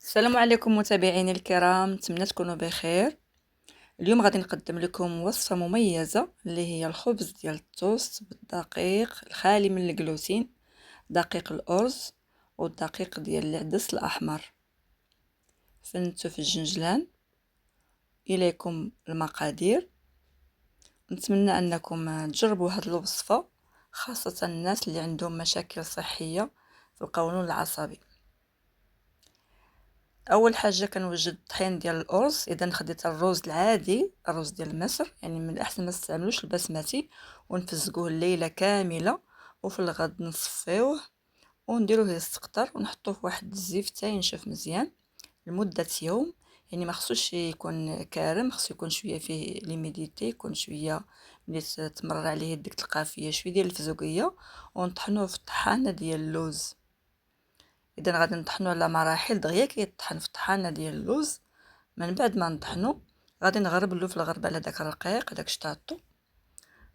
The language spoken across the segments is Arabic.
السلام عليكم متابعيني الكرام، نتمنى تكونوا بخير. اليوم غادي نقدم لكم وصفة مميزة اللي هي الخبز ديال التوست بالدقيق الخالي من الجلوتين، دقيق الأرز والدقيق ديال العدس الأحمر. فنتو في الجنجلان. إليكم المقادير. نتمنى أنكم تجربوا هذه الوصفة، خاصة الناس اللي عندهم مشاكل صحية في القولون العصبي. اول حاجه كنوجد الطحين ديال الارز. اذا خديت الرز العادي، الرز ديال مصر، يعني من الاحسن ما تستعملوش البسمتي، ونفزقوه الليله كامله، وفي الغد نصفيوه ونديروه يستقطر ونحطوه في واحد الزيف حتى ينشف مزيان لمده يوم. يعني ما خصوش يكون كارم، خصو يكون شويه فيه ليميديتي، يكون شويه ملي تمرر عليه يدك تلقى فيه شويه ديال الفزوقيه، ونطحنوه في الطحانه ديال اللوز. اذا غادي نطحنو على مراحل، دغيا كيطحن في الطحانه ديال اللوز. من بعد ما نطحنو غادي نغربلو في الغربله داك الرقيق داك شطاطو،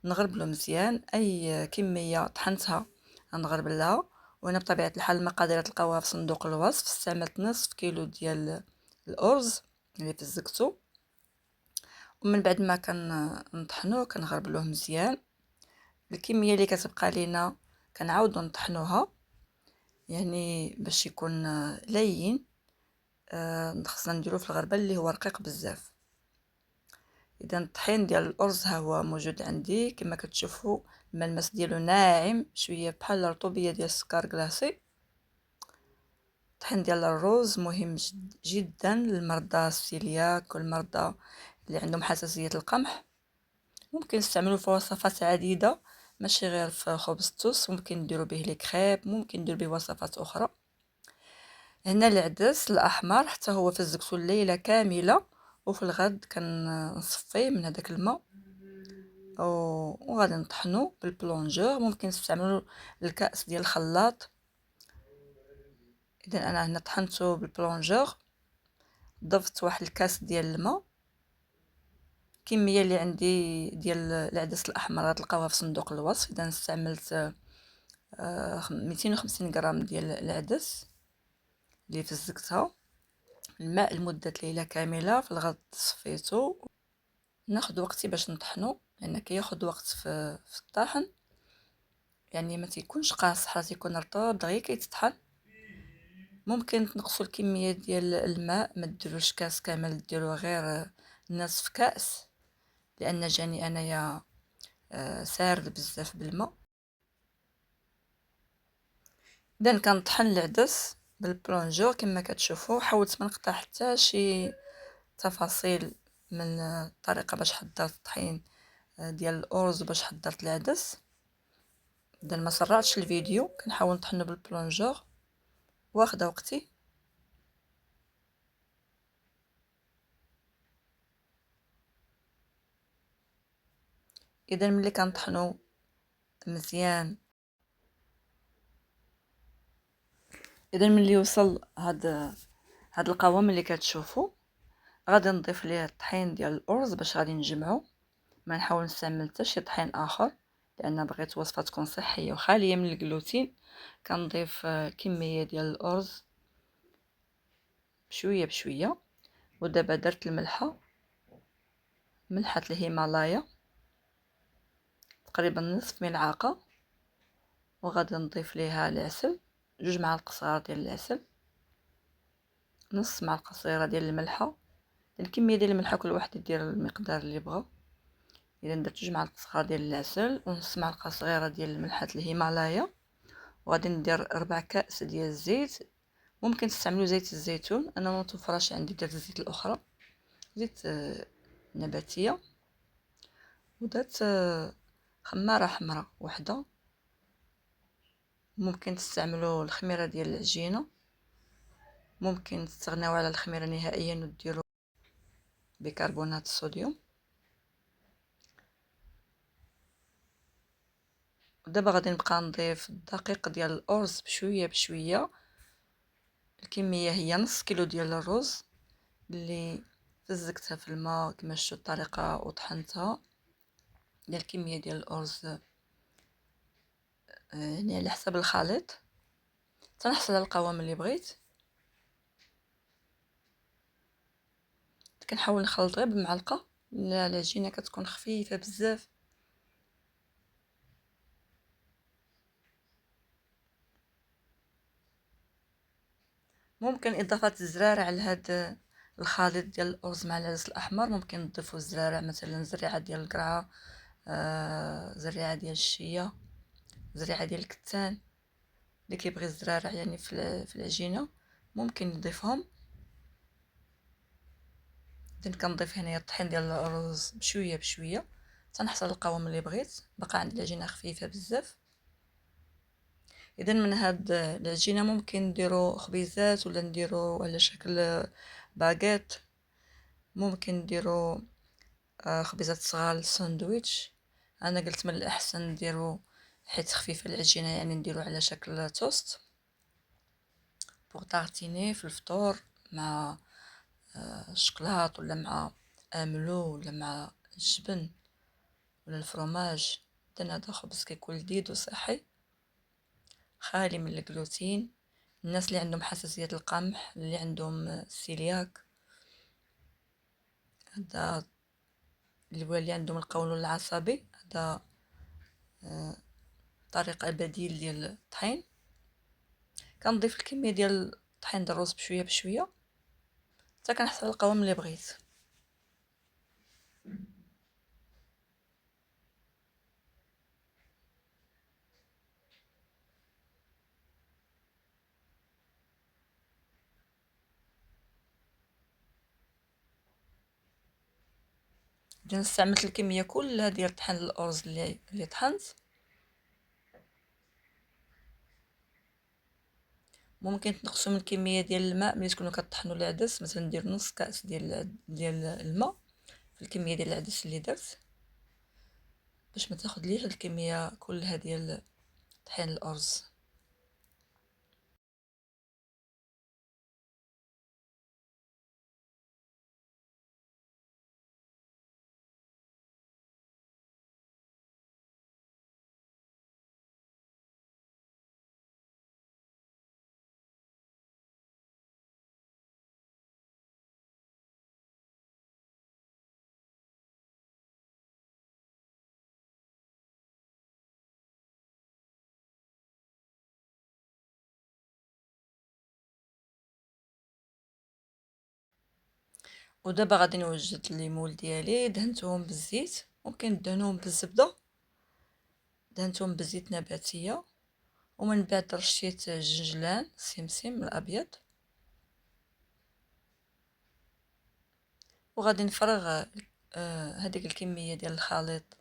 نغربلو مزيان. اي كميه طحنتها غنغربلها. وهنا بطبيعه الحال المقادير تلقاوها في صندوق الوصف. استعملت نصف كيلو ديال الارز اللي فزقتو، ومن بعد ما كنطحنوه كنغربلوه مزيان. الكميه اللي كتبقى لينا كنعاودو نطحنوها، يعني باش يكون لين. خصنا نديرو في الغربال اللي هو رقيق بزاف. اذا الطحين ديال الارز ها هو موجود عندي كما كتشوفوا، الملمس ديالو ناعم شويه بحال الرطوبيه ديال السكر كلاصي. الطحين ديال الرز مهم جدا للمرضى السيلياك والمرضى اللي عندهم حساسيه القمح. ممكن نستعملوه في وصفات عديده، ماشي غير في خبز التوست، ممكن نديرو به لي كريب، ممكن نديرو به وصفات اخرى. هنا العدس الاحمر حتى هو فزقته الليله كامله، وفي الغد كنصفيه من هذاك الماء وغادي نطحنو بالبلونجور. ممكن نستعملوا الكأس ديال الخلاط. اذا انا هنا طحنته بالبلونجور، ضفت واحد الكاس ديال الماء. الكميه اللي عندي ديال العدس الاحمر غتلقاوها في صندوق الوصف. اذا استعملت 250 غرام ديال العدس اللي فزقتها الماء لمده ليله كامله. في الغد صفيته. ناخذ وقتي باش نطحنو لان كياخذ وقت في الطحن، يعني ما تيكونش قاصح، راه تيكون رطب دغيا كيتطحن. ممكن تنقصوا الكميه ديال الماء، ما ديروش كاس كامل، ديروا غير نصف كاس، لان جاني انايا سارد بزاف بالماء. اذا كنطحن العدس بالبلونجور كما كتشوفوا. حاولت ما نقطع حتى شي تفاصيل من الطريقه باش حضرت الطحين ديال الارز وباش حضرت العدس. اذا ما سرعتش الفيديو، كنحاول نطحنو بالبلونجور واخده وقتي. اذا ملي كنطحنو مزيان، اذا ملي وصل هاد القوام اللي كتشوفوا، غادي نضيف ليه الطحين ديال الارز باش غادي نجمعو. ما نحاول نستعمل حتى شي طحين اخر، لان بغيت وصفه تكون صحيه وخاليه من الجلوتين. كنضيف كميه ديال الارز بشويه بشويه. ودابا درت الملحه، ملحه الهيمالايا تقريبا نصف ملعقه، وغادي نضيف ليها العسل، 2 معالق صغار ديال العسل، نص معلقه صغيره ديال الملحه. الكميه ديال الملحه كل واحد يدير المقدار اللي بغا. اذا درت 2 معالق صغار ديال العسل ونص معلقه صغيره ديال ملحه الهيمالايا، وغادي ندير 4 كأس ديال الزيت. ممكن تستعملوا زيت الزيتون، انا ما توفرش عندي، درت الزيت الاخرى، زيت نباتيه. ودرت خماره حمراء وحده. ممكن تستعملوا الخميره ديال العجينه، ممكن تستغناو على الخميره نهائيا وديروا بيكربونات الصوديوم. ودابا غادي نبقى نضيف الدقيق ديال الارز بشويه بشويه. الكميه هي نص كيلو ديال الرز اللي فزقتها في الماء كما شفتوا الطريقه وطحنتها. ديال الكميه ديال الارز يعني على حسب الخليط، تنحصل على القوام اللي بغيت. كنحاول نخلط غير بمعلقه، العجينه كتكون خفيفه بزاف. ممكن اضافه الزرارع لهاد الخليط ديال الارز مع العدس الاحمر، ممكن نضيفوا الزرارع مثلا زريعه ديال القرعه، زريعه ديال الشيه، زريعه ديال الكتان. اللي كيبغي الزرارع يعني في العجينه ممكن يضيفهم. اذا كنضيف هنايا الطحين ديال الرز بشويه بشويه تنحصل القوام اللي بغيت. بقى عندي العجينه خفيفه بزاف. اذا من هاد العجينه ممكن نديرو خبيزات ولا نديرو على شكل باغيت، ممكن نديرو خبيزات صغار للساندويتش. انا قلت من الاحسن نديرو حيت خفيفه العجينه، يعني نديرو على شكل توست بوغ طارتيني في الفطور مع الشكلاط، ولا مع املو، ولا مع الجبن ولا الفرماج. اذا هذا خبز كيكون لذيذ وصحي خالي من الجلوتين. الناس اللي عندهم حساسيه القمح، اللي عندهم السيلياك، هذا اللي عندهم القولون العصبي، هذا طريقه بديل ديال الطحين. كنضيف الكميه ديال الطحين ديال الرز بشويه بشويه حتى كنحصل على القوام اللي بغيت. اذا استعملت الكميه كلها ديال طحين الارز اللي طحنت، ممكن تنقصوا من الكميه ديال الماء ملي تكونوا كطحنوا العدس. مثلا ندير نص كاس ديال الماء في الكميه ديال العدس اللي درت، باش ما تاخذليش الكميه كلها ديال طحين الارز. ودابا غادي نوجد الليمون ديالي، دهنتهم بالزيت، ممكن دهنوهم بالزبده، دهنتهم بزيت نباتيه، ومن بعد رشيت الجنجلان سمسم الابيض. وغادي نفرغ هذيك الكميه ديال الخليط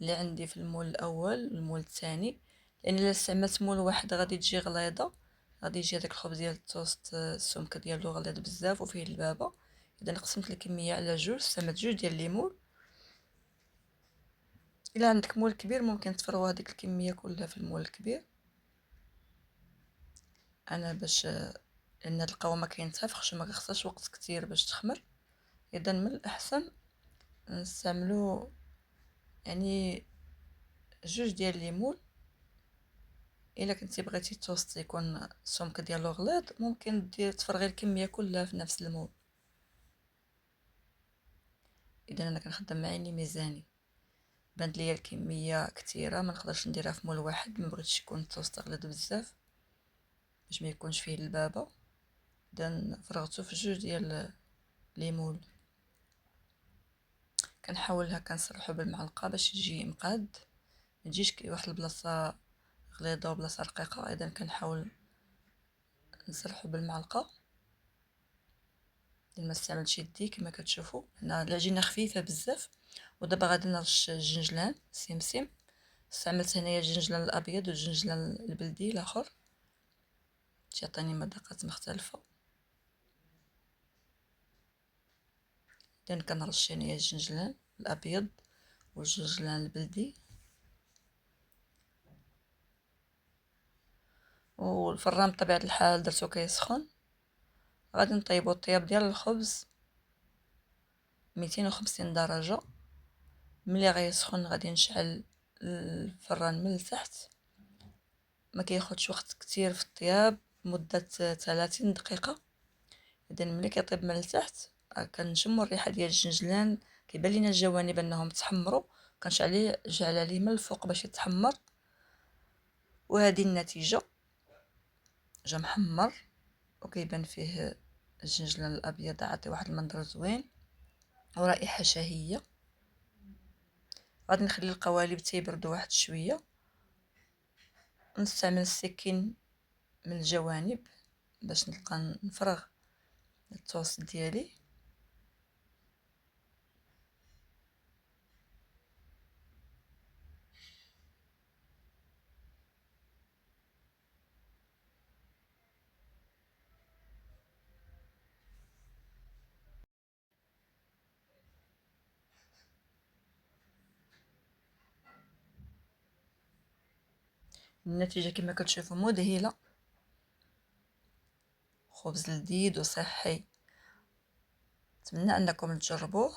اللي عندي في المول الاول والمول الثاني، لان الا استعملت مول واحد غادي تجي غليظه، غادي يجي هذاك الخبز ديال التوست السمك ديالو غليظ بزاف وفيه اللبابه. اذا قسمت الكميه على جوج، استعملت جوج ديال الليمون. الا عندك مول كبير ممكن تفرغوا هذيك الكميه كلها في المول الكبير. انا باش لان هاد القوامه ما كينتفخش وما كيخصهاش وقت كتير باش تخمر، اذا من الاحسن نستعملوا يعني جوج ديال الليمون. الا كنتي بغيتي التوست يكون السمك ديالو غليظ ممكن دير تفرغي الكميه كلها في نفس المول. اذا انا كنخدم معيني ميزاني، بانت ليا الكميه كثيره ما نقدرش نديرها في مول واحد، ما بغيتش يكون التوست غليظ بزاف باش ما يكونش فيه اللبابه. اذا فرغته في جوج ديال ليمون. كنحاول هكا نسرحو بالمعلقه باش يجي مقاد، ما تجيش واحد البلاصه غليظه وبلاصه رقيقه. اذا كنحاول نسرحو بالمعلقه، ما استعملتش يدي كما كتشوفوا. هنا العجينه خفيفه بزاف. ودابا غادي نرش الجنجلان سمسم. استعملت هنايا الجنجلان الابيض والجنجلان البلدي الاخر، تعطيني مذاقات مختلفه. اذا كنرش هنايا الجنجلان الابيض والجنجلان البلدي. والفران بطبيعه الحال درتو كيسخن. غادي نطيبو الطياب ديال الخبز 250 درجه. ملي غيسخن غادي نشعل الفران من التحت، ما كياخدش وقت كتير في الطياب، مده 30 دقيقه. اذا ملي كيطيب من التحت كنشمو الريحه ديال الجنجلان، كيبان لينا الجوانب انهم تحمروا، كنشعل عليه من الفوق باش يتحمر. وهذه النتيجه، جا محمر وكيبان فيه الجنجلان الابيض، عطي واحد المنظر زوين ورائحه شهيه. غادي نخلي القوالب تيبردوا واحد شويه، نستعمل السكين من الجوانب باش نلقى نفرغ التوست ديالي. النتيجه كما كتشوفوا مذهله، خبز لذيذ وصحي. نتمنى انكم تجربوه.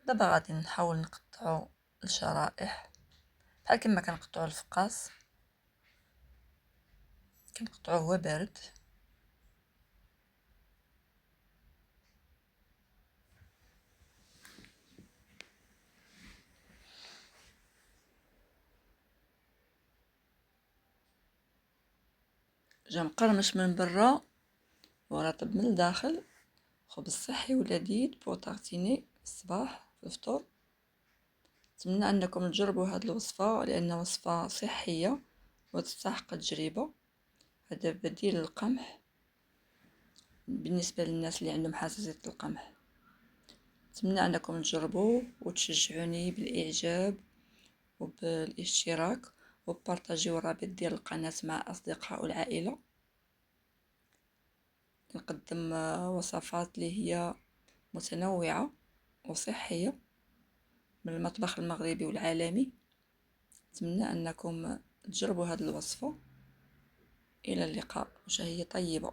دابا غادي نحاول نقطعو الشرائح بحال كما كنقطعو الفقاس، كنقطعوه هو بارد. جا مقرمش من برا ورطب من الداخل، خبز صحي ولذيذ بوطاغتيني في الصباح في الفطور. نتمنى انكم تجربوا هذه الوصفه لانها وصفه صحيه وتستحق التجربه. هذا بديل القمح بالنسبه للناس اللي عندهم حساسيه القمح. نتمنى انكم تجربوه وتشجعوني بالاعجاب وبالاشتراك وبارطاجيو الرابط ديال القناه مع الاصدقاء والعائله. نقدم وصفات اللي هي متنوعه وصحيه من المطبخ المغربي والعالمي. نتمنى انكم تجربوا هذه الوصفه. الى اللقاء، وشهية طيبه.